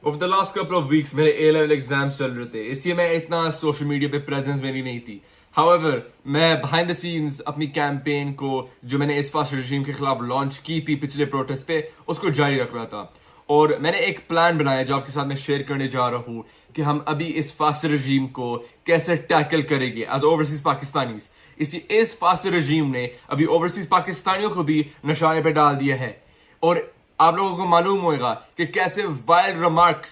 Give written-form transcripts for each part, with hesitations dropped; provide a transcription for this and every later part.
Over the last couple of weeks मेरे A level exams चल रहे थे, इसलिए मैं इतना सोशल मीडिया पे प्रेजेंस मेरी नहीं थी. However, मैं बिहाइंड द सीन्स अपनी कैंपेन को जो मैंने इस फास्ट रजीम के खिलाफ लॉन्च की थी पिछले प्रोटेस्ट पे, उसको जारी रख रहा था. और मैंने एक प्लान बनाया जो आपके साथ मैं शेयर करने जा रहा हूँ कि हम अभी इस फास्ट रजीम को कैसे टैकल करेंगे एज ओवरसीज पाकिस्तानीज. इस फास्ट रजीम ने अभी ओवरसीज पाकिस्तानियों को भी निशाने पे डाल दिया है. और आप लोगों को मालूम होगा कि कैसे वाइल्ड रिमार्क्स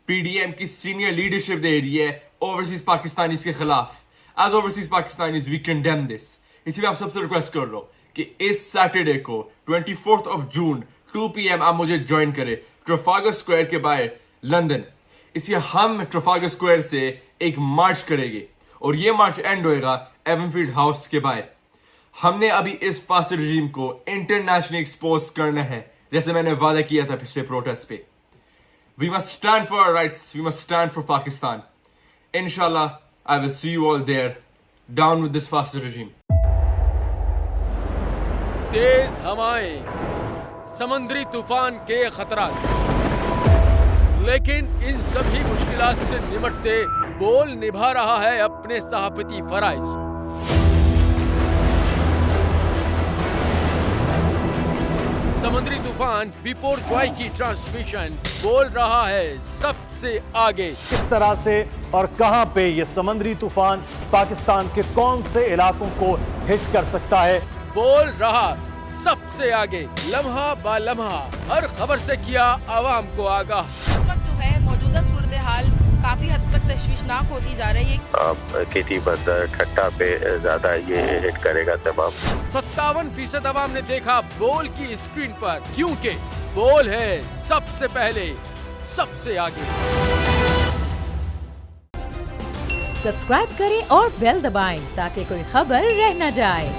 पीडीएम की सीनियर लीडरशिप दे रही है ओवरसीज पाकिस्तानीज के खिलाफ. As overseas Pakistanis we condemn this. इसलिए आप सबसे रिक्वेस्ट कर रहा हूँ कि इस सैटरडे को 24th of June 2 PM आप मुझे ज्वाइन करें ट्रफालगर स्क्वायर के बाहर लंदन. इसलिए हम ट्रफालगर स्क्वायर से एक मार्च करेंगे और ये मार्च एंड होएगा एवनफील्ड हाउस के बाहर. हमने अभी इस फास्ट रजीम को इंटरनेशनली एक्सपोज करना है जैसे मैंने वादा किया था पिछले प्रोटेस्ट पे. We must stand for our rights, we must stand for Pakistan. इंशाल्लाह I will see you all there. Down with this fast regime. तेज हवाएं, समुद्री तूफान के खतरा, लेकिन इन सभी मुश्किलात से निपटते बोल निभा रहा है अपने सहाफती फराइज. समुद्री तूफान बिपोर जॉय की ट्रांसमिशन बोल रहा है सबसे आगे. किस तरह से और कहां पे ये समुद्री तूफान पाकिस्तान के कौन से इलाकों को हिट कर सकता है, बोल रहा सबसे आगे. लम्हा बा लम्हा हर खबर से किया आवाम को आगाह. इस वक्त जो है मौजूदा सूरत हाल काफी हद तक तशवीशनाक होती जा रही है. अब खेती बंदर ठट्टा पे ज्यादा ये हिट करेगा तमाम. 57% अवाम ने देखा बोल की स्क्रीन पर, क्योंकि बोल है सबसे पहले सबसे आगे. सब्सक्राइब करें और बेल दबाएं ताकि कोई खबर रह न जाए.